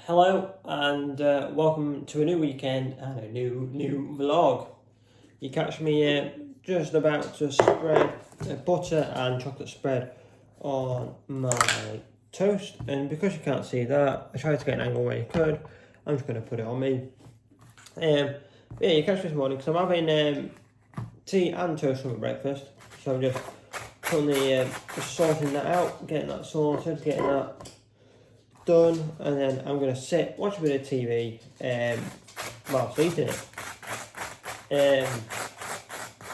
Hello and welcome to a new weekend and a new vlog. You catch me just about to spread butter and chocolate spread on my toast, and because you can't see that, I tried to get an angle where you could. I'm just going to put it on me. Yeah, you catch me this morning because I'm having tea and toast for my breakfast, so I'm just putting just sorting that out, getting that sorted, getting that done, and then I'm going to sit, watch a bit of TV whilst eating it.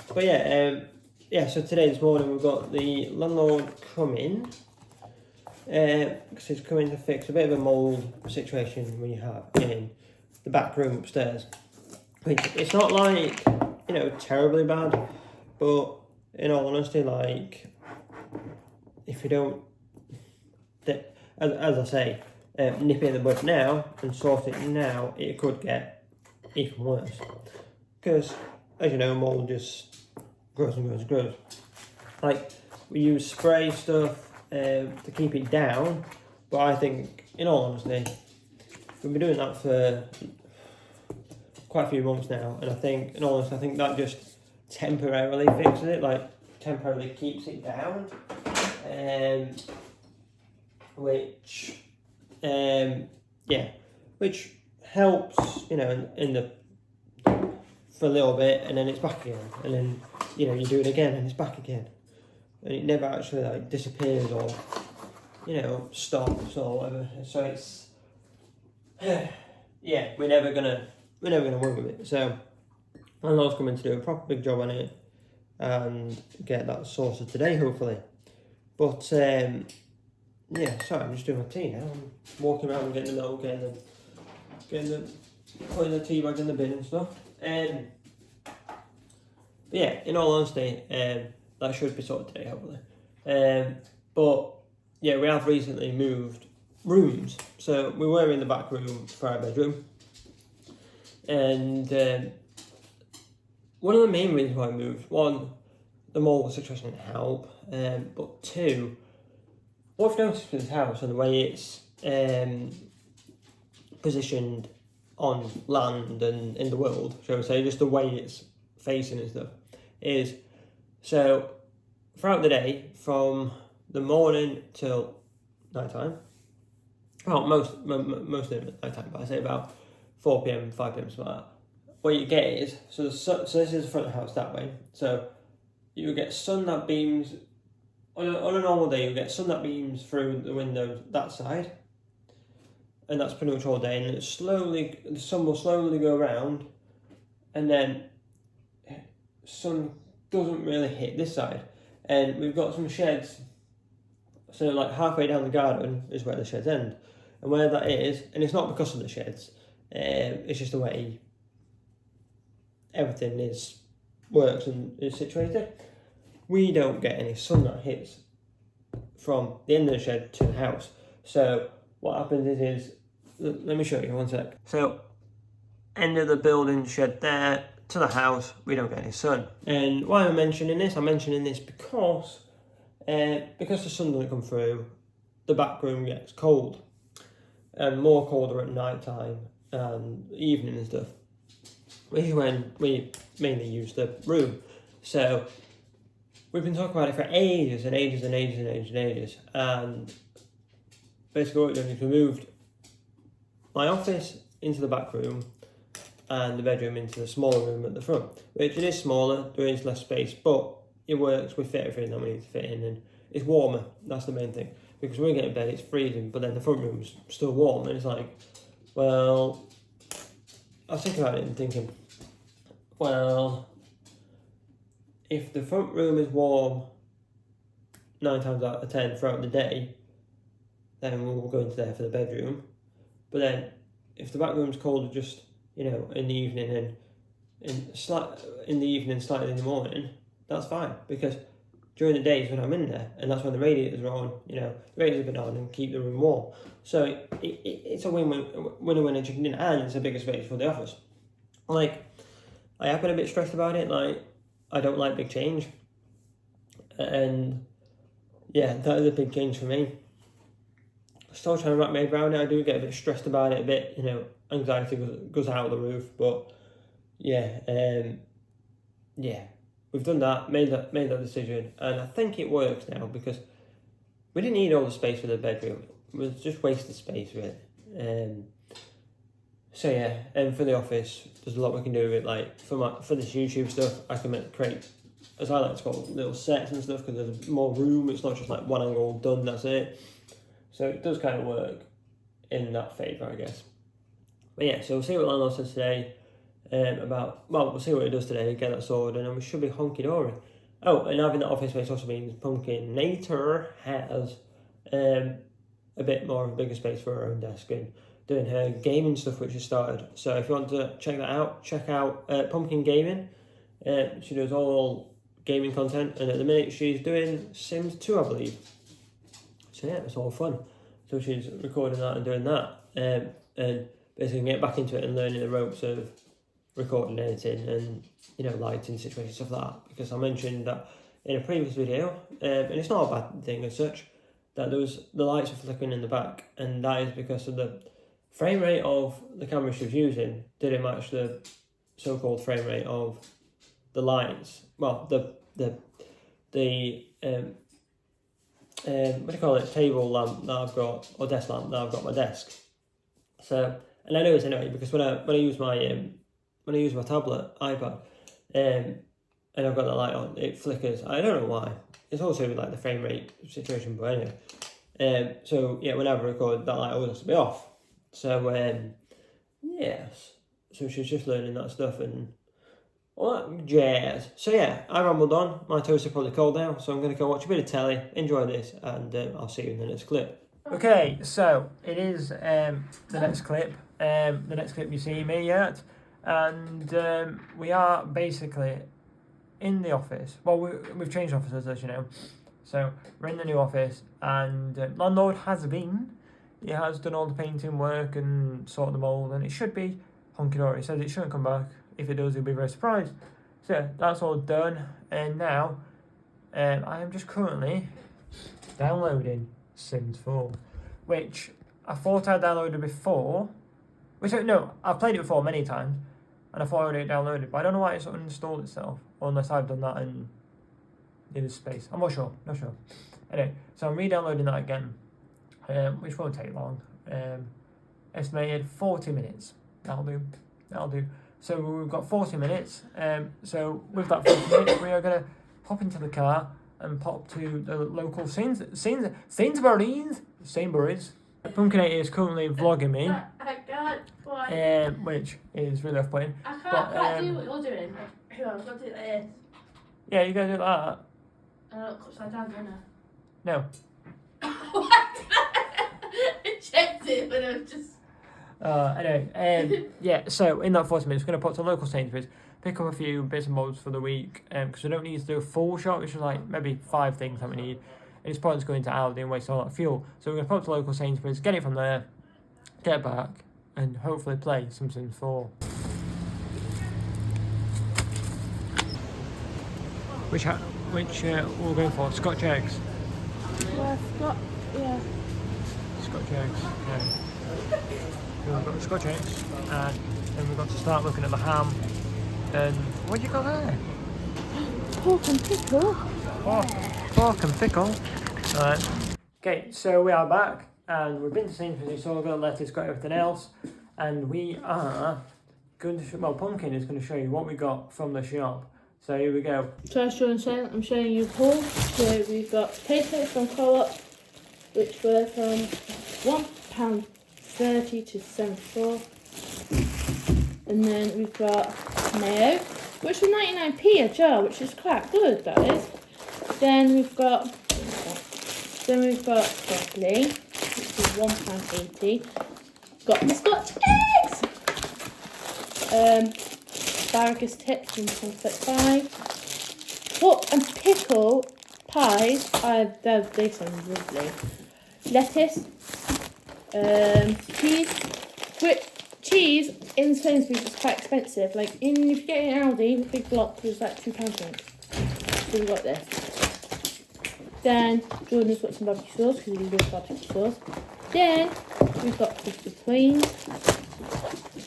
So this morning we've got the landlord coming, because he's coming to fix a bit of a mould situation we have in the back room upstairs. It's not like, terribly bad, but in all honesty, like, if you don't, as I say, nip it in the bud now and sort it now, it could get even worse. Because, as you know, mould just grows and grows and grows. Like, we use spray stuff to keep it down, but I think, in all honesty, we've been doing that for quite a few months now, and I think, in all honesty, I think that just temporarily fixes it, like, temporarily keeps it down. Which helps, in the for a little bit, and then it's back again, and then you do it again, and it's back again, and it never actually like disappears or stops or whatever. So it's we're never gonna work with it. So landlord's coming to do a proper big job on it and get that sorted today, hopefully. But sorry, I'm just doing my tea now. I'm walking around and getting the milk, putting the tea bags in the bin and stuff. In all honesty, that should be sorted today, hopefully. We have recently moved rooms. So we were in the back room for our bedroom, and one of the main reasons why I moved, one, the mold situation didn't help, but two, what I've noticed with this house and the way it's positioned on land and in the world, shall we say, just the way it's facing and stuff, is so throughout the day, from the morning till night time, well, most of it at night time, but I say about 4 p.m, 5 p.m, something like that, what you get is, so this is the front of the house that way, so you get sun that beams, on a normal day, you get sun that beams through the windows that side, and that's pretty much all day, and the sun will slowly go around, and then sun doesn't really hit this side, and we've got some sheds, so like halfway down the garden is where the sheds end, and where that is, and it's not because of the sheds, it's just the way everything works and is situated. We don't get any sun that hits from the end of the shed to the house. So what happens is let me show you one sec. So end of the building shed there to the house, we don't get any sun. And why I'm mentioning this? I'm mentioning this because the sun doesn't come through, the back room gets cold, and more colder at night time and evening and stuff, which is when we mainly use the room. So we've been talking about it for ages, and basically what we've done is we moved my office into the back room and the bedroom into the smaller room at the front, which it is smaller, there is less space, but it works, we fit everything that we need to fit in, and it's warmer, that's the main thing, because when we get in bed it's freezing, but then the front room's still warm, and it's like, well, I was thinking about it and thinking, well, if the front room is warm 9 times out of 10 throughout the day, then we'll go into there for the bedroom. But then, if the back room's colder just, in the evening and slightly in the morning, that's fine, because during the days when I'm in there, and that's when the radiators are on, the radiators have been on and keep the room warm. So it's a win-win and chicken dinner, and it's a bigger space for the office. Like, I have been a bit stressed about it, like, I don't like big change, and that is a big change for me. Still trying to wrap my head around it. I do get a bit stressed about it, a bit, anxiety goes out of the roof. But yeah, we've done that, made that decision, and I think it works now because we didn't need all the space for the bedroom. It was just wasted space, really. So yeah, and for the office, there's a lot we can do with it. Like for this YouTube stuff, I can create, as I like to call it, little sets and stuff because there's more room. It's not just like one angle done, that's it. So it does kind of work in that favour, I guess. But yeah, so we'll see what landlord says today we'll see what it does today, get that sorted, and then we should be honky-dory. Oh, and having that office space also means Pumpkinator has a bit more of a bigger space for her own desk and doing her gaming stuff, which has started. So if you want to check that out, check out Pumpkin Gaming. She does all gaming content, and at the minute she's doing Sims 2, I believe. So yeah, it's all fun. So she's recording that and doing that, and basically get back into it and learning the ropes of recording, editing, and lighting situations, stuff like that. Because I mentioned that in a previous video, and it's not a bad thing as such, that the lights were flickering in the back, and that is because of the frame rate of the camera she was using didn't match the so-called frame rate of the lights. Well, the what do you call it, table lamp that I've got, or desk lamp that I've got on my desk. So, and I know this anyway because when I use my tablet, iPad, and I've got the light on, it flickers. I don't know why. It's also like the frame rate situation, but anyway. So yeah, whenever I record, that light always has to be off. So yes. So she's just learning that stuff and all that jazz. So yeah, I rambled on. My toast are probably cold now, so I'm going to go watch a bit of telly, enjoy this, and I'll see you in the next clip. Okay, so it is the next clip. The next clip you see me at, and we are basically in the office. Well, we've changed offices, as you know. So we're in the new office, and landlord has been. He has done all the painting work and sorted the mould, and it should be honky-dory. He says it shouldn't come back. If it does, he'll be very surprised. So that's all done, and now I am just currently downloading Sims 4, which I thought I downloaded before. No, I've played it before many times, and I thought I already downloaded, but I don't know why it's uninstalled itself, unless I've done that in the space. I'm not sure. Anyway, so I'm re-downloading that again, which won't take long. Estimated 40 minutes. That'll do. So we've got 40 minutes. So with that 40 minutes, we are going to hop into the car and pop to the local Sainsbury's. Pumpkinator is currently vlogging me. I can't. Which is really off-putting. I can't do what you're doing. Hang on, I've got to do it like this. Yeah, you gotta do that. Look upside down, don't I? No. I checked it, but I was just... Anyway, yeah, so in that 40 minutes, we're going to pop to local Sainsbury's, pick up a few bits and bobs for the week, because we don't need to do a full shop, which is like maybe 5 things that we need. And it's pointless going to Aldi and waste all that fuel. So we're going to pop to local Sainsbury's, get it from there, get back, and hopefully play some Sims 4. Which we're going for? Scotch eggs? Yeah. Scotch eggs, okay. We've got the Scotch eggs, and then we've got to start looking at the ham. And what do you got there? Pork and pickle. Pork and pickle. Alright. Okay, so we are back, and we've been to Sainsbury's, so we've got lettuce, got everything else, and we are going to Pumpkin is going to show you what we got from the shop. So here we go. So I'm showing you haul. So we've got potatoes from Co-op, which were from £1.30 to 74. And then we've got mayo, which was 99p a jar, which is quite good, that is. Then we've got broccoli, which is £1.80. Got the Scotch eggs! Asparagus tips from 1.5. Pork and pickle pies, they sound lovely. Lettuce, cheese in Sainsbury's is quite expensive. Like if you get it in Aldi, the big block was like £2 something. So we got this. Then Jordan's got some barbecue sauce because he loves barbecue sauce. Then we've got crispy queens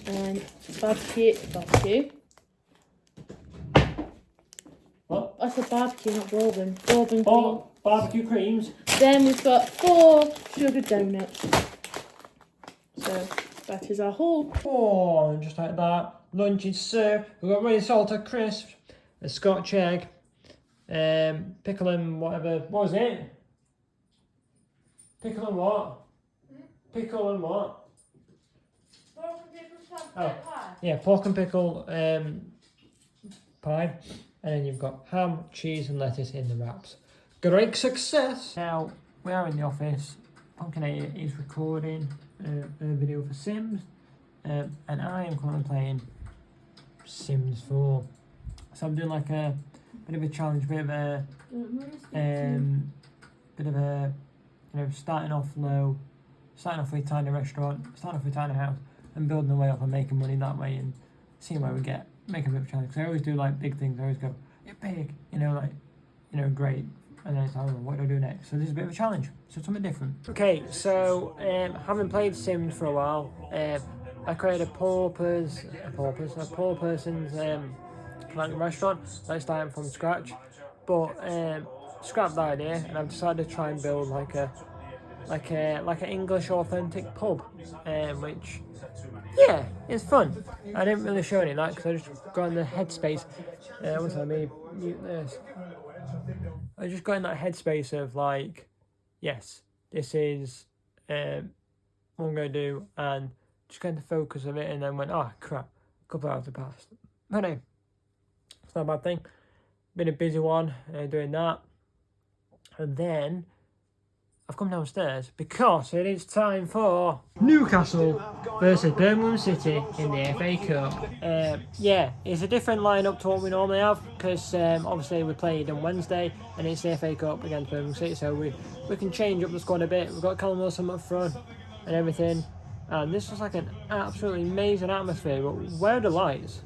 and barbecue. What? I said barbecue, not bourbon. Bourbon cream. Oh, barbecue creams. Then we've got 4 sugar donuts. So that is our haul. Oh, and just like that, lunch is served. We've got really salted crisps, a Scotch egg, pickle and whatever. What was it? Pickle and what? Pickle and what? Oh, yeah, pork and pickle pie. And then you've got ham, cheese and lettuce in the wraps. Great success! Now, we are in the office. Pumpkinator is recording a video for Sims. And I am currently playing Sims 4. So I'm doing like a bit of a challenge, bit of a, you know, starting off low, starting off with a tiny restaurant, starting off with a tiny house, and building the way up and making money that way and seeing where we get. Make a bit of a challenge. Because I always do like big things. I always go, you're big, you know, like, you know, great. And then it's like, oh, what do I do next? So this is a bit of a challenge. So something different. Okay, so having played Sims for a while, I created a poor person's like restaurant. Like starting from scratch, but scrapped the idea, and I've decided to try and build like an English authentic pub, which, yeah, it's fun. I didn't really show any of that because I just got in the headspace. One time, mute this. I just got in that headspace of like, yes, this is what I'm going to do, and just getting the focus of it, and then went, oh crap, a couple of hours have passed. But no, it's not a bad thing. Been a busy one doing that, and then I've come downstairs because it is time for Newcastle versus Birmingham City in the FA Cup. Yeah, it's a different lineup to what we normally have because obviously we played on Wednesday and it's the FA Cup against Birmingham City, so we can change up the squad a bit. We've got Callum Wilson up front and everything, and this was like an absolutely amazing atmosphere. But where are the lights?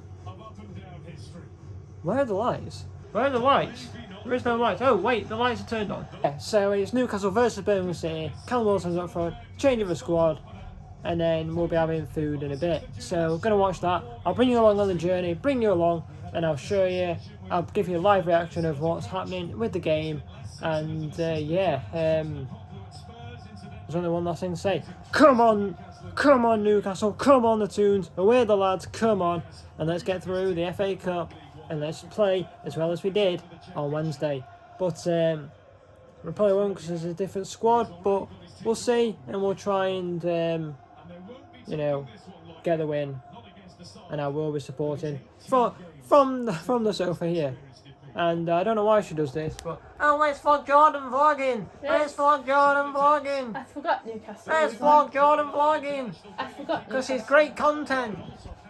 Where are the lights? Where are the lights? There is no lights. Oh wait, the lights are turned on. Yeah, so it's Newcastle versus Birmingham City. Callum Wilson's up front, change of the squad, and then we'll be having food in a bit. So gonna watch that. I'll bring you along on the journey, bring you along, and I'll show you. I'll give you a live reaction of what's happening with the game, and yeah. There's only one last thing to say. Come on Newcastle, come on the Toons, away the lads, come on, and let's get through the FA Cup. And let's play as well as we did on Wednesday. But we probably won't because there's a different squad. But we'll see, and we'll try and you know, get the win. And I will be supporting from the sofa here. And I don't know why she does this, but let's vlog Jordan vlogging. Let's vlog Jordan vlogging. I forgot Newcastle. Let's vlog Jordan vlogging. I forgot because it's great content.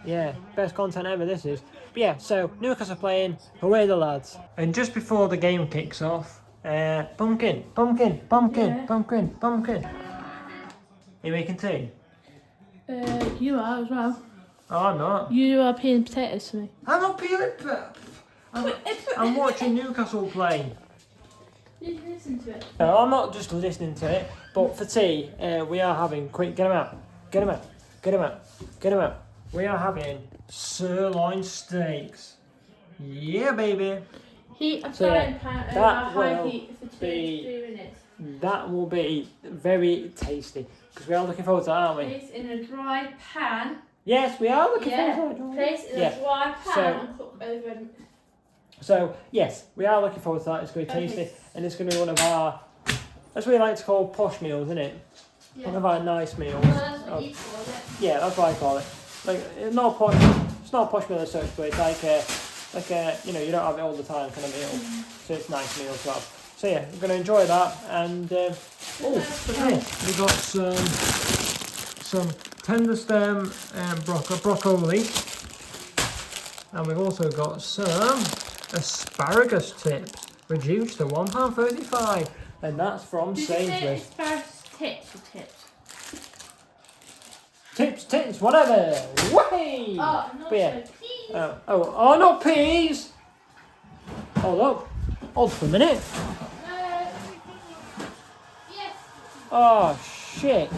Yeah, best content ever this is. But yeah, so Newcastle playing, away the lads. And just before the game kicks off, Pumpkin. Are you making tea? You are as well. Oh, I'm not. You are peeling potatoes to me. I'm not peeling I'm watching Newcastle play. You can listen to it. No, I'm not just listening to it, but for tea, we are having, quick, get them out. We are having sirloin steaks. Yeah, baby. Heat a frying pan over high heat for 2 to 3 minutes. That will be very tasty because we are looking forward to that, aren't we? Place in a dry pan. Yes, we are looking forward to it. Place in a dry pan and cook over. So yes, we are looking forward to that. It's going to be tasty, and it's going to be one of our, that's what we like to call posh meals, isn't it? Yeah. One of our nice meals. Well, that's what you call it. Yeah, that's what I call it. Like it's not posh. It's not a posh meal as such, but it's like a you know, you don't have it all the time kind of meal. So it's a nice meal as well. So yeah, we're going to enjoy that, and look at this. We've got some tender stem broccoli, and we've also got some asparagus tips, reduced to £1.35, and that's from Sainsbury's. Asparagus tips or tips? Tips, whatever. Way. Oh, not peas. Oh, not peas. Hold for a minute. Yes. Oh shit.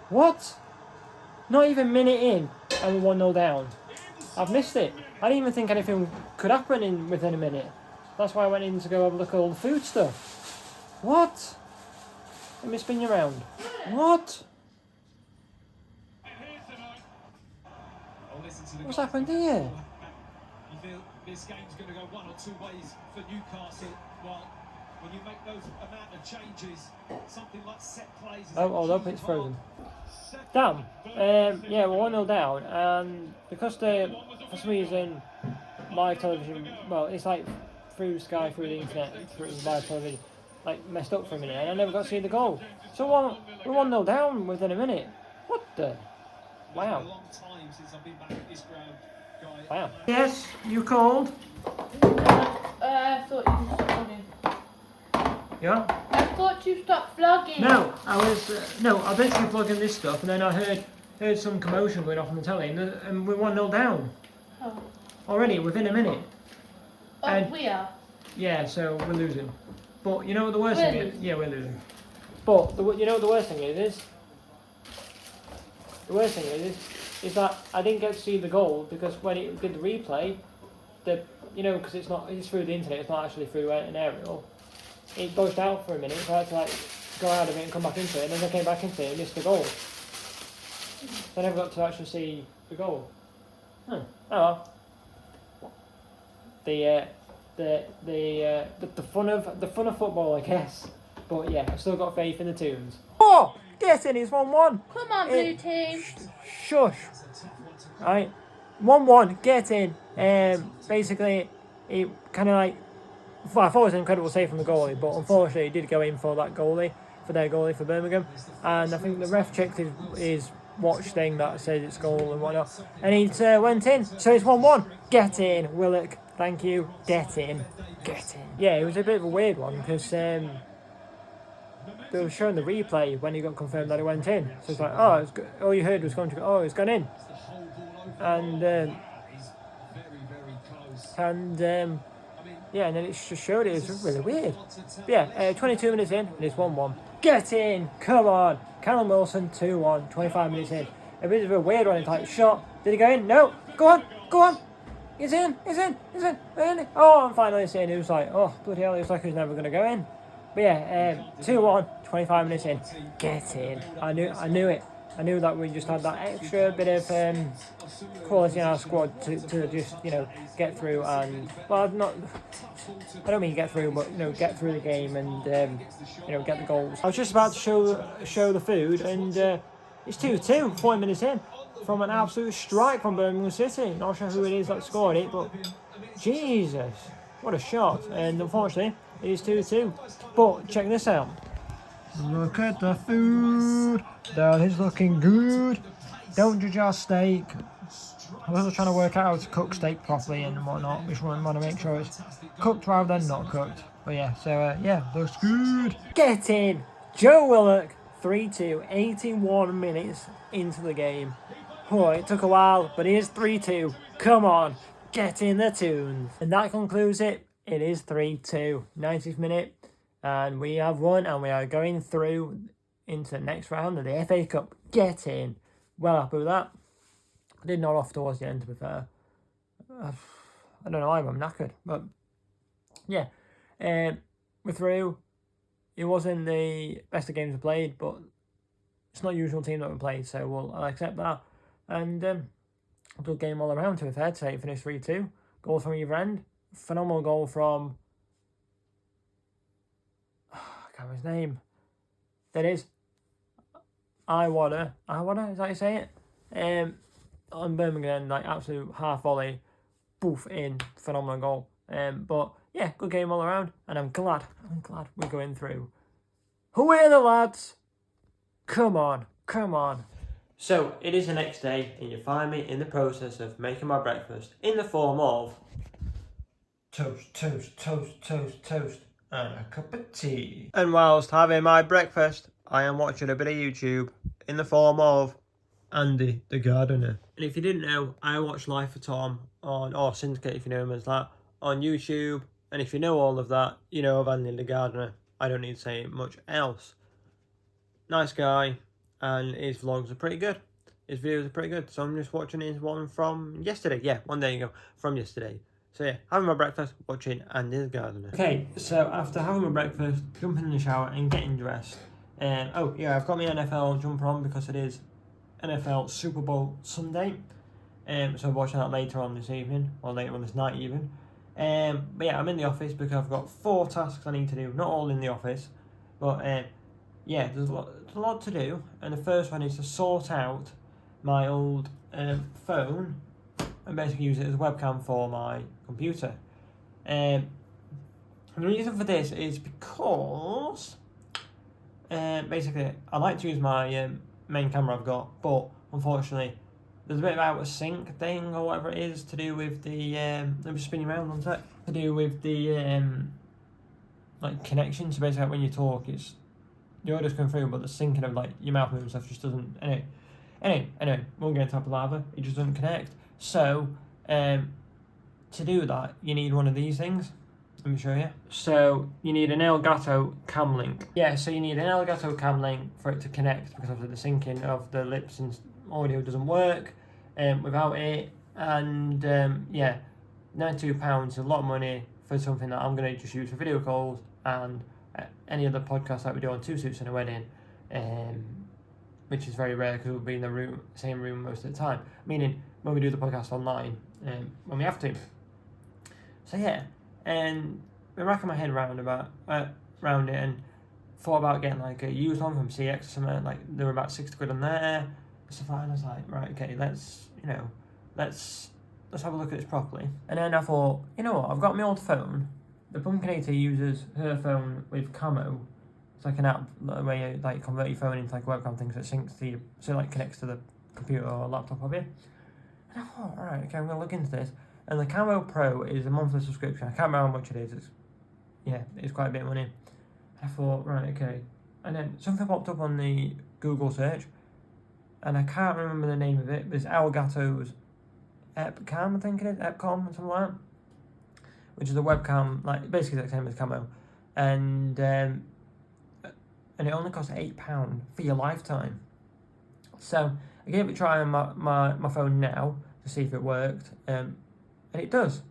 What? Not even a minute in, and we're 1-0 down. I've missed it. I didn't even think anything could happen within a minute. That's why I went in to go have a look at all the food stuff. What? Let me spin you around. What? What's happened here? You feel this game's going to go one or two ways for Newcastle. Well, when you make those amount of changes, something like set plays. Oh, up, it's frozen. Damn. Yeah, we're 1-0 down, and because for some reason, live television, well, it's like through Sky, through the internet, through live television, like messed up for a minute, and I never got to see the goal. So we're 1-0 down within a minute. What the? Wow. Wow. Yes, you called? I thought you stopped vlogging. Yeah? I thought you stopped vlogging. No, I was I basically vlogging this stuff, and then I heard some commotion going off on the telly, and we're 1-0 down. Oh. Already, within a minute. Oh, And- we are. Yeah, so we're losing. But you know what the worst We're thing is? losing. Yeah, we're losing. But you know what the worst thing is? The worst thing is that I didn't get to see the goal because when it did the replay, because it's through the internet, it's not actually through an aerial. It goes out for a minute, so I had to go out of it and come back into it, and then I came back into it and missed the goal. So I never got to actually see the goal. Oh well. The fun of football, I guess. But yeah, I've still got faith in the Toons. Oh, yes, it is 1-1. Come on, blue team. Shush. Right, 1-1. Get in. Basically, it kind of well, I thought it was an incredible save from the goalie, but unfortunately, he did go in for their goalie for Birmingham, and I think the ref checked his watch thing that says it's goal and whatnot, and he went in. So it's 1-1. Get in, Willock. Thank you. Get in. Get in. Yeah, it was a bit of a weird one because they were showing the replay when he got confirmed that it went in. So it's like, all you heard was going to go, it's gone in. And yeah, and then it just showed it. It was really weird. But yeah, 22 minutes in, and it's 1-1. Get in! Come on! Callum Wilson, 2-1, 25 minutes in. A bit of a weird one. It's like, shot. Did he go in? No! Go on! He's in! Oh, and finally it's in. It was like, oh, bloody hell, it was like he was never going to go in. But yeah, 2-1, 25 minutes in. Get in. I knew it. I knew that we just had that extra bit of quality in our squad to just, get through and, well, I don't mean get through, but, get through the game and, get the goals. I was just about to show the food, and it's 2-2, 40 minutes in, from an absolute strike from Birmingham City. Not sure who it is that scored it, but Jesus, what a shot. And unfortunately, it is 2-2. But check this out. Look at the food. That is looking good. Don't judge our steak. I'm also trying to work out how to cook steak properly and whatnot. We just want to make sure it's cooked rather than not cooked. But yeah, so looks good. Get in. Joe Willock, 3-2, 81 minutes into the game. Oh, it took a while, but it is 3-2. Come on, get in the Toons. And that concludes it. It is 3-2, 90th minute. And we have won, and we are going through into the next round of the FA Cup. Get in. Well happy with that. I did nod off towards the end, to be fair. I don't know why I'm knackered, but yeah. We're through. It wasn't the best of games we played, but it's not the usual team that we played, so I'll accept that. And a good game all around, to be fair to say. It finished 3-2. Goal from either end. Phenomenal goal from... I can't remember his name. That is Iwada, is that how you say it? On Birmingham, absolute half volley, poof in, phenomenal goal. But yeah, good game all around, and I'm glad we're going through. Away the lads! Come on. So it is the next day, and you find me in the process of making my breakfast in the form of toast, and a cup of tea. And whilst having my breakfast, I am watching a bit of YouTube in the form of Andy the Gardener. And if you didn't know, I watch Life of Tom or Syndicate, if you know him as that, on YouTube. And if you know all of that, you know of Andy the Gardener. I don't need to say much else. Nice guy, and his vlogs are pretty good. His videos are pretty good. So I'm just watching his one from yesterday. Yeah, one day ago from yesterday. So yeah, having my breakfast, watching Andy's gardener. Okay, so after having my breakfast, jumping in the shower and getting dressed. Oh yeah, I've got my NFL jumper on because it is NFL Super Bowl Sunday. So I'm watching that later on this evening, or later on this night even. But yeah, I'm in the office because I've got 4 tasks I need to do. Not all in the office, but yeah, there's a lot to do. And the first one is to sort out my old phone and basically use it as a webcam for my computer. And the reason for this is because basically I like to use my main camera I've got, but unfortunately there's a bit of out of sync thing or whatever it is to do with the let me spin you around one sec, to do with the like connection. So basically when you talk, it's the audio's going through, but the syncing of like your mouth movement stuff just doesn't. Anyway, won't get into top of lava. It just doesn't connect. So to do that, you need one of these things. Let me show you. So you need an Elgato cam link. Yeah, so you need an Elgato cam link for it to connect, because of the syncing of the lips and audio doesn't work without it. And yeah, £92 is a lot of money for something that I'm going to just use for video calls and any other podcast that we do on 2 Suits and a Wedding, which is very rare because we'll be in the same room most of the time, meaning when we do the podcast online, when we have to. So yeah, and been racking my head around it and thought about getting like a used one from CX or something. Like they were about 60 quid on there, stuff like that. And I was like, right, okay, let's have a look at this properly. And then I thought, you know what, I've got my old phone. The Pumpkinator uses her phone with Camo. It's like an app where you like convert your phone into like a webcam thing, so it syncs to you, so it like connects to the computer or laptop of you. And I thought, alright, okay, I'm gonna look into this. And the Camo Pro is a monthly subscription. I can't remember how much it is. It's quite a bit of money. And I thought, right, okay. And then something popped up on the Google search, and I can't remember the name of it, but it's Elgato's Epcam, I think it is, Epcom or something like that, which is a webcam, like basically the same as Camo, and it only costs £8 for your lifetime. So I gave it a try on my phone now to see if it worked, and it does.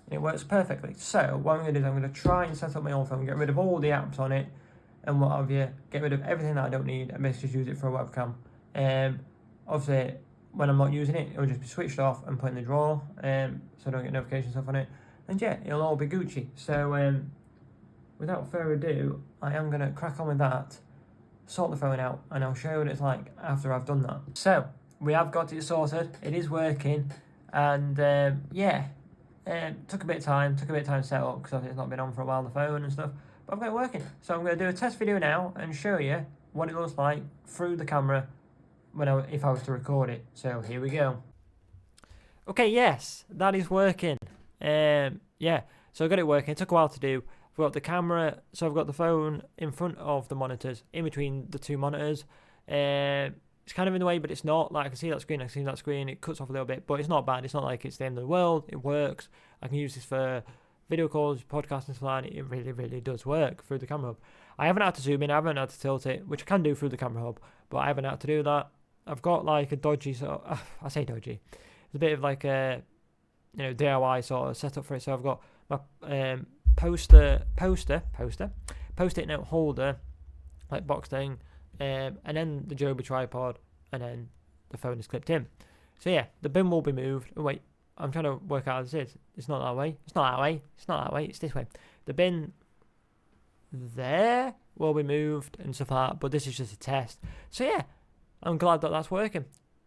And it works perfectly. So what I'm going to do is I'm going to try and set up my old phone, get rid of all the apps on it and what have you, get rid of everything that I don't need, and basically just use it for a webcam. Obviously, when I'm not using it, it'll just be switched off and put in the drawer, so I don't get notifications stuff on it. And yeah, it'll all be Gucci. So without further ado, I am going to crack on with that, sort the phone out, and I'll show you what it's like after I've done that. So we have got it sorted. It is working, and took a bit of time to set up because it's not been on for a while, the phone and stuff. But I've got it working. So I'm going to do a test video now and show you what it looks like through the camera if I was to record it. So here we go. Okay, yes, that is working. So I got it working. It took a while to do. I've got the camera, so I've got the phone in front of the monitors, in between the 2 monitors. It's kind of in the way, but it's not. Like I can see that screen, it cuts off a little bit, but it's not bad. It's not like it's the end of the world. It works. I can use this for video calls, podcasts and stuff like that. It really, really does work through the camera hub. I haven't had to zoom in, I haven't had to tilt it, which I can do through the camera hub, but I haven't had to do that. I've got like a dodgy I say dodgy. It's a bit of like a DIY sort of setup for it. So I've got my post-it note holder, like box thing, and then the Joby tripod, and then the phone is clipped in. So yeah, the bin will be moved. Oh wait, I'm trying to work out how this is. It's not that way. It's this way. The bin there will be moved and stuff like that, but this is just a test. So yeah, I'm glad that that's working,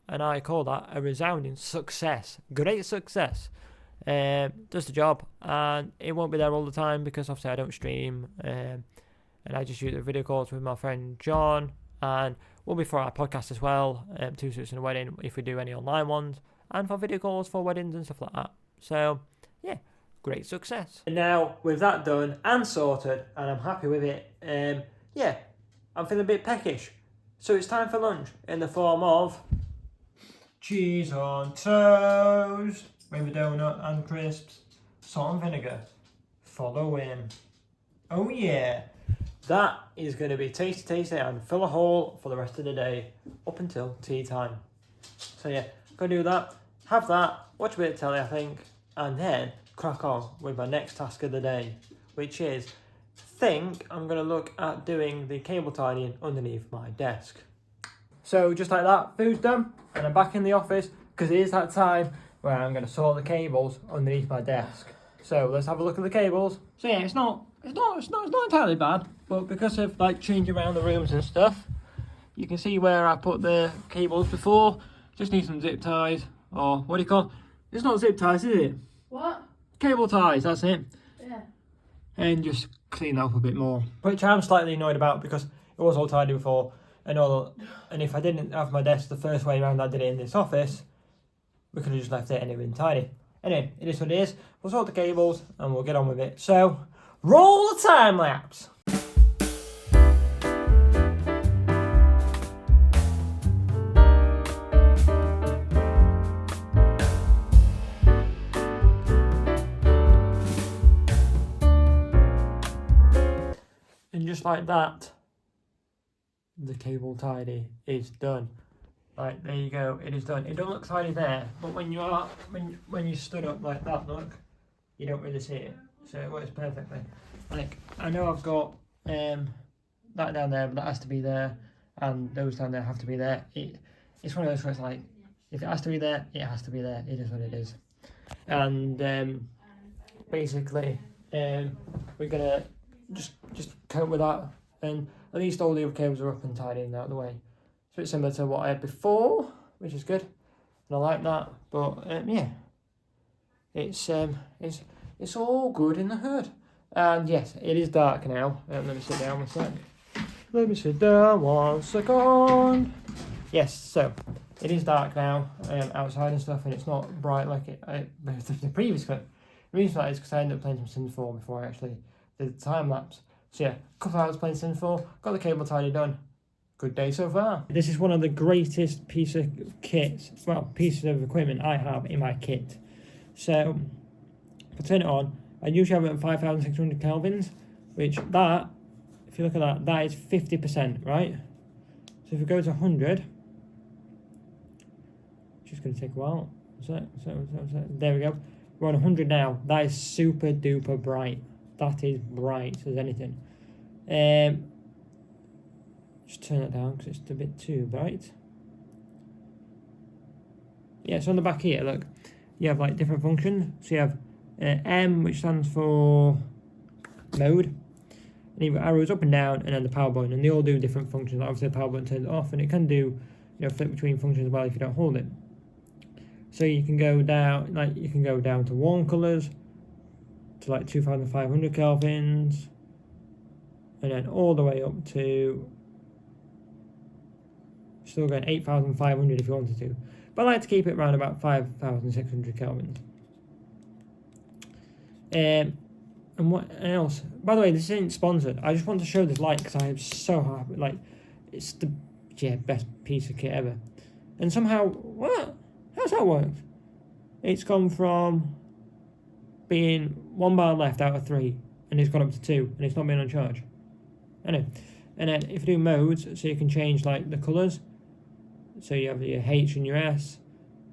and I call that a resounding success. Great success. Does the job, and it won't be there all the time because obviously I don't stream, and I just use the video calls with my friend John, and will be for our podcast as well, 2 Suits and a Wedding, if we do any online ones, and for video calls for weddings and stuff like that. So yeah, great success. And now with that done and sorted, and I'm happy with it, I'm feeling a bit peckish. So it's time for lunch in the form of cheese on toast with a donut and crisps, salt and vinegar. Follow in. Oh yeah. that is going to be tasty and fill a hole for the rest of the day up until tea time. So yeah, go do that, have that, watch a bit of telly I think, and then crack on with my next task of the day, which is think I'm going to look at doing the cable tidying underneath my desk. So just like that, food's done, and I'm back in the office because it is that time where I'm going to sort the cables underneath my desk. So let's have a look at the cables. So yeah, it's not entirely bad, but because of like changing around the rooms and stuff, you can see where I put the cables before. Just need some zip ties, or what do you call? It's not zip ties, is it? What? Cable ties. That's it. Yeah. And just clean that up a bit more, which I'm slightly annoyed about because it was all tidy before, and if I didn't have my desk the first way around I did it in this office, we could have just left it and it would been tidy. Anyway, it is what it is. We'll sort the cables and we'll get on with it. So, roll the time lapse. And just like that, the cable tidy is done. Right, there you go, it is done. It don't look tidy there, but when you stood up like that, look, you don't really see it. So it works perfectly. Like, I know I've got that down there, but that has to be there, and those down there have to be there. It's one of those where it's like, if it has to be there, it has to be there. It is what it is. And basically, we're gonna just cope with that, and at least all the other cables are up and tidy and out of the way. It's a bit similar to what I had before, which is good, and I like that. But yeah, it's all good in the hood. And yes, it is dark now. Let me sit down one sec. Let me sit down 1 second. Yes, so it is dark now outside and stuff, and it's not bright like the previous clip. The reason for that is because I ended up playing some Sims 4 before I actually did the time lapse. So yeah, a couple of hours playing Sims 4, got the cable tidy done. Good day so far. This is one of the greatest pieces of equipment I have in my kit. So, if I turn it on, I usually have it at 5,600 kelvins, which that, if you look at that, that is 50%, right? So if we go to 100, it's just going to take a while. So, there we go. We're on 100 now. That is super duper bright. That is bright as anything. Just turn it down because it's a bit too bright. Yeah, so on the back here, look, you have like different functions. So you have M, which stands for mode, and you've got arrows up and down, and then the power button, and they all do different functions. Obviously, the power button turns it off, and it can do, flip between functions as well if you don't hold it. So you can go down, to warm colours, to like 2,500 kelvins, and then all the way up to still going 8,500 if you wanted to, but I like to keep it around about 5,600 kelvins. And what else? By the way, this isn't sponsored. I just want to show this light because I am so happy. Like, it's the best piece of kit ever. And somehow, what? How's that worked? It's gone from being 1 bar left out of 3, and it's gone up to 2, and it's not been on charge. Anyway, and then if you do modes, so you can change like the colours. So you have your H and your S,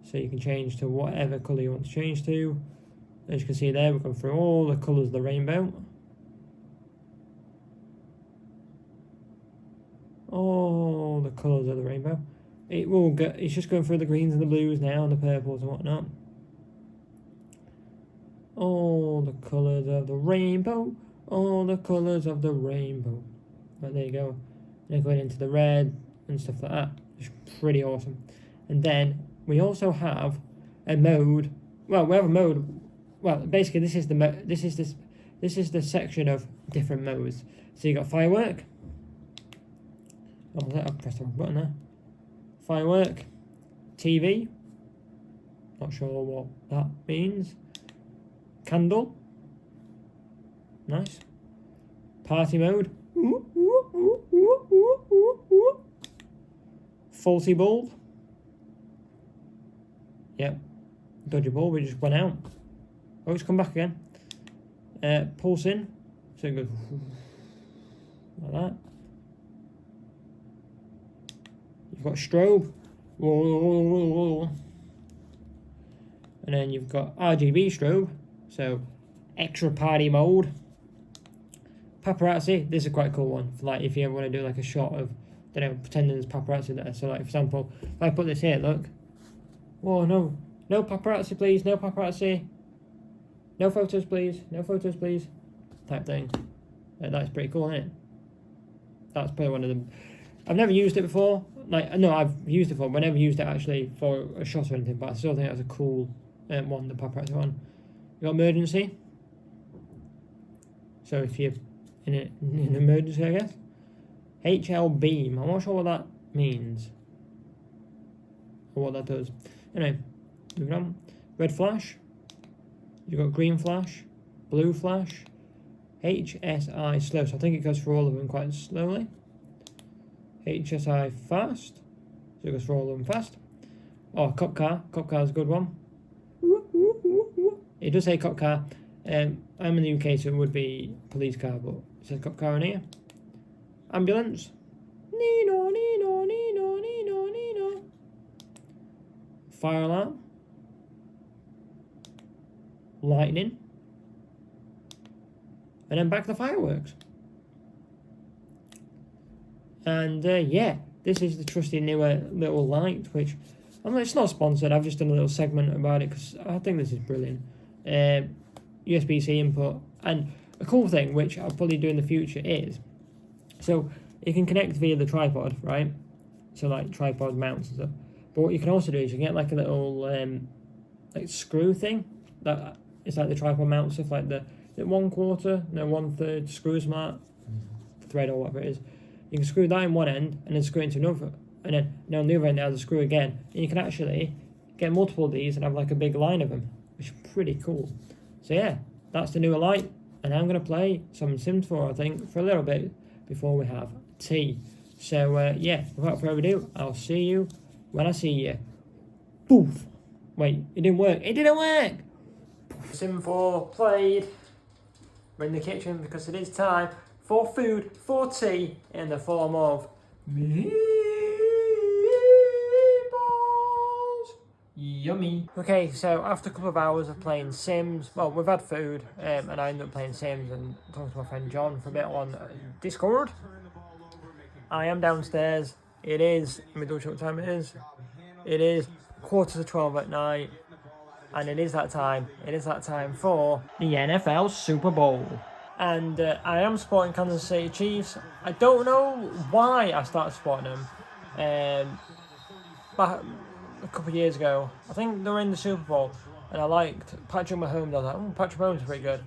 so you can change to whatever colour you want to change to. As you can see there, we've gone through all the colours of the rainbow. All the colours of the rainbow. It's just going through the greens and the blues now, and the purples and whatnot. All the colours of the rainbow. All the colours of the rainbow. Right, there you go. And then going into the red and stuff like that. It's pretty awesome. And then we also have a mode. Well, we have a mode. Well, basically, this is the section of different modes. So you got firework. Oh, I've pressed the wrong button there. Firework, TV. Not sure what that means. Candle. Nice. Party mode. Faulty bulb. Yep. Dodgy bulb, we just went out. Oh, it's come back again. Pulsing. So it goes. like that. You've got strobe. And then you've got RGB strobe, so extra party mode. Paparazzi, this is quite a cool one, for like if you ever want to do like a shot of, I don't know, pretending there's paparazzi there. So like for example, if I put this here, look. Whoa, no paparazzi please, no paparazzi. No photos please, no photos please. Type thing. That's pretty cool, isn't it? That's probably one of them. I've never used it before. Like, no, I've used it before, but I never used it actually for a shot or anything, but I still think that's a cool one, the paparazzi one. You got emergency. So if you're in an emergency, I guess. HL beam. I'm not sure what that means. Or what that does. Anyway, moving on. Red flash. You've got green flash. Blue flash. HSI slow. So I think it goes for all of them quite slowly. HSI fast. So it goes for all of them fast. Oh, cop car. Cop car is a good one. It does say cop car. I'm in the UK, so it would be police car, but it says cop car in here. Ambulance. Nino, Nino, Nino, Nino, Nino. Fire alarm. Lightning. And then back to the fireworks. And yeah, this is the trusty newer little light, which it's not sponsored. I've just done a little segment about it because I think this is brilliant. USB-C input, and a cool thing which I'll probably do in the future is, so you can connect via the tripod, right? So like tripod mounts and stuff. But what you can also do is you can get like a little like screw thing that it's like the tripod mount stuff, like the 1/4, no 1/3 screw smart thread or whatever it is. You can screw that in one end and then screw it into another, and then on the other end there's a screw again, and you can actually get multiple of these and have like a big line of them, which is pretty cool. So yeah, that's the newer light, and I'm going to play some Sims 4, I think, for a little bit before we have tea. So yeah, without further ado, I'll see you when I see you. Poof! Wait, it didn't work. It didn't work! Sim 4 played. We're in the kitchen because it is time for food, for tea, in the form of meatballs. Yummy. Okay, so after a couple of hours of playing Sims, well, we've had food, and I ended up playing Sims and talking to my friend John for a bit on Discord. I am downstairs. It is, let me double check what time it is. It is 11:45 at night, and it is that time. It is that time for the NFL Super Bowl. And I am supporting Kansas City Chiefs. I don't know why I started supporting them. But a couple of years ago, I think they were in the Super Bowl, and I liked Patrick Mahomes. I was like, oh, Patrick Mahomes is pretty good,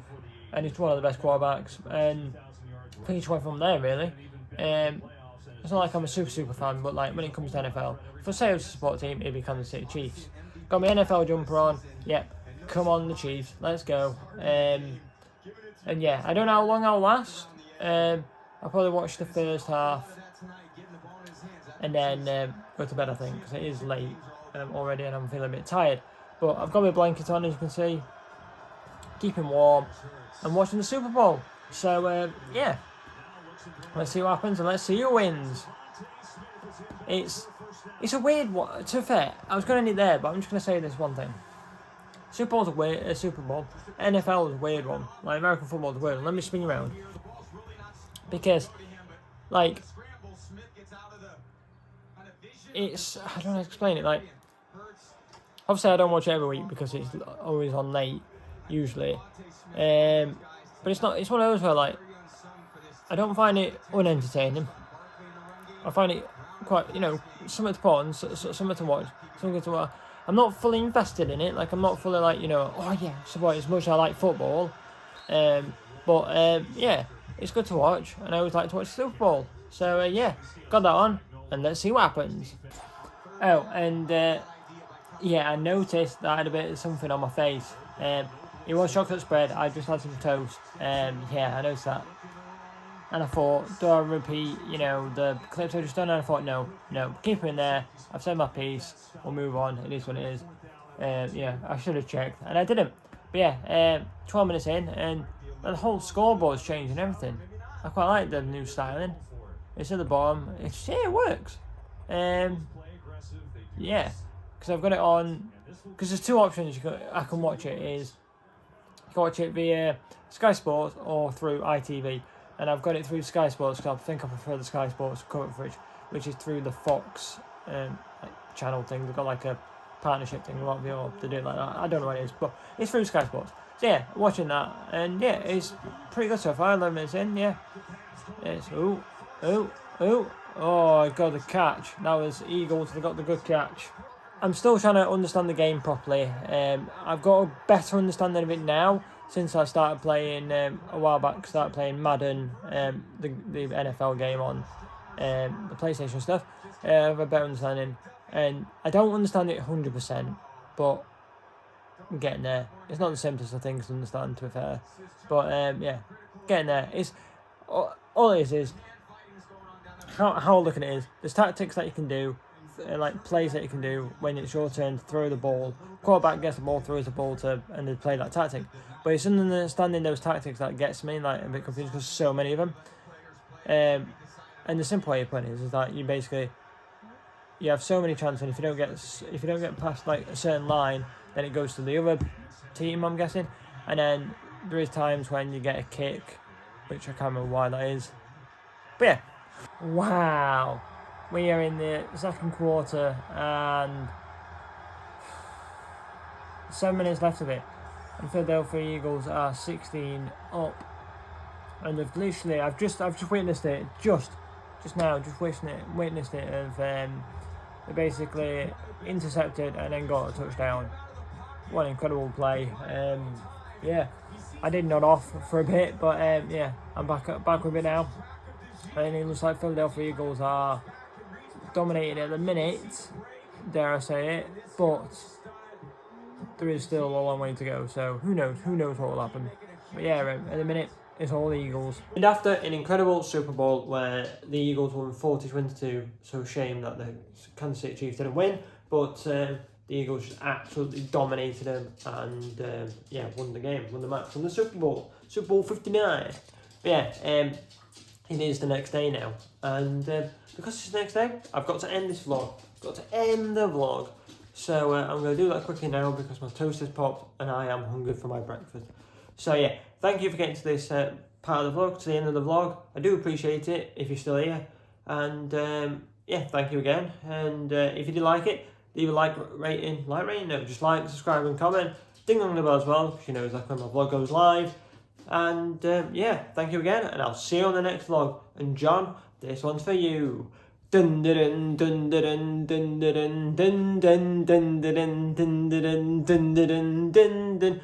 and he's one of the best quarterbacks, and I think he just went from there, really. It's not like I'm a super fan, but like when it comes to NFL, for say I was to support a team, it'd be Kansas City Chiefs. Got my NFL jumper on, yep, come on the Chiefs, let's go. And yeah, I don't know how long I'll last. I'll probably watch the first half, and then go to bed, I think, because it is late already and I'm feeling a bit tired. But I've got my blanket on, as you can see, keeping warm, and watching the Super Bowl. So yeah, let's see what happens and let's see who wins. It's a weird one. To be fair, I was going to end it there, but I'm just going to say this one thing. Super Bowl's a weird Super Bowl. NFL is a weird one. Like American football is a weird one. Let me spin you around. Because, like, it's, I don't know how to explain it. Like, obviously I don't watch it every week because it's always on late, usually. But it's not. It's one of those where, like, I don't find it unentertaining. I find it quite, something to put on, something to watch, something to watch. I'm not fully invested in it. Like, I'm not fully like, oh yeah, support as much as I like football. But yeah, it's good to watch, and I always like to watch the Super Bowl. So yeah, got that on, and let's see what happens. Oh, and yeah, I noticed that I had a bit of something on my face. It was chocolate spread. I just had some toast. Yeah, I noticed that. And I thought, do I repeat, the clips I just done? And I thought, no, keep it in there. I've said my piece. We'll move on. It is what it is. Yeah, I should have checked, and I didn't. But yeah, 12 minutes in, and the whole scoreboard's changed and everything. I quite like the new styling. It's at the bottom. It works. Yeah, because I've got it on. Because there's two options I can watch it. You can watch it via Sky Sports or through ITV, and I've got it through Sky Sports because I think I prefer the Sky Sports coverage, which is through the Fox channel thing. They've got like a partnership thing. A lot of you they do it like that. I don't know what it is, but it's through Sky Sports. So yeah, watching that, and yeah, it's pretty good so far. 11 minutes in, yeah. It's I got the catch. That was Eagles. They got the good catch. I'm still trying to understand the game properly. I've got a better understanding of it now since I started playing a while back. Started playing Madden, the NFL game on the PlayStation stuff. I have a better understanding, and I don't understand it 100%, but I'm getting there. It's not the simplest of things to understand, to be fair, but yeah, getting there. It's all it is how I look at it is there's tactics that you can do, like plays that you can do when it's your turn to throw the ball. Quarterback gets the ball, throws the ball and they play that tactic. But it's understanding those tactics that gets me like a bit confused because so many of them. And the simple way of putting it is that you have so many chances, and if you don't get past like a certain line, then it goes to the other team, I'm guessing. And then there is times when you get a kick, which I can't remember why that is. But yeah, wow, we are in the second quarter and 7 minutes left of it, and Philadelphia Eagles are 16 up, and they've literally I've just witnessed it just now, witnessed it of they basically intercepted and then got a touchdown. What an incredible play. Yeah, I did nod off for a bit, but yeah, I'm back with it now. And it looks like Philadelphia Eagles are dominating at the minute, dare I say it, but there is still a long way to go, so who knows what will happen. But yeah, at the minute, it's all the Eagles. And after an incredible Super Bowl where the Eagles won 40-22, so shame that the Kansas City Chiefs didn't win, but the Eagles just absolutely dominated them and yeah, won the game, won the match, won the Super Bowl 59. But yeah, it is the next day now, and because it's the next day, I've got to end this vlog. So I'm going to do that quickly now because my toast has popped and I am hungry for my breakfast. So yeah, thank you for getting to this part of the vlog, to the end of the vlog. I do appreciate it if you're still here, and yeah, thank you again. And if you did like it, leave a just like, subscribe and comment. Ding on the bell as well, because you know exactly when my vlog goes live. And yeah, thank you again, and I'll see you on the next vlog. And John, this one's for you. Dun dun dun dun dun dun dun dun dun dun dun dun dun dun dun dun dun.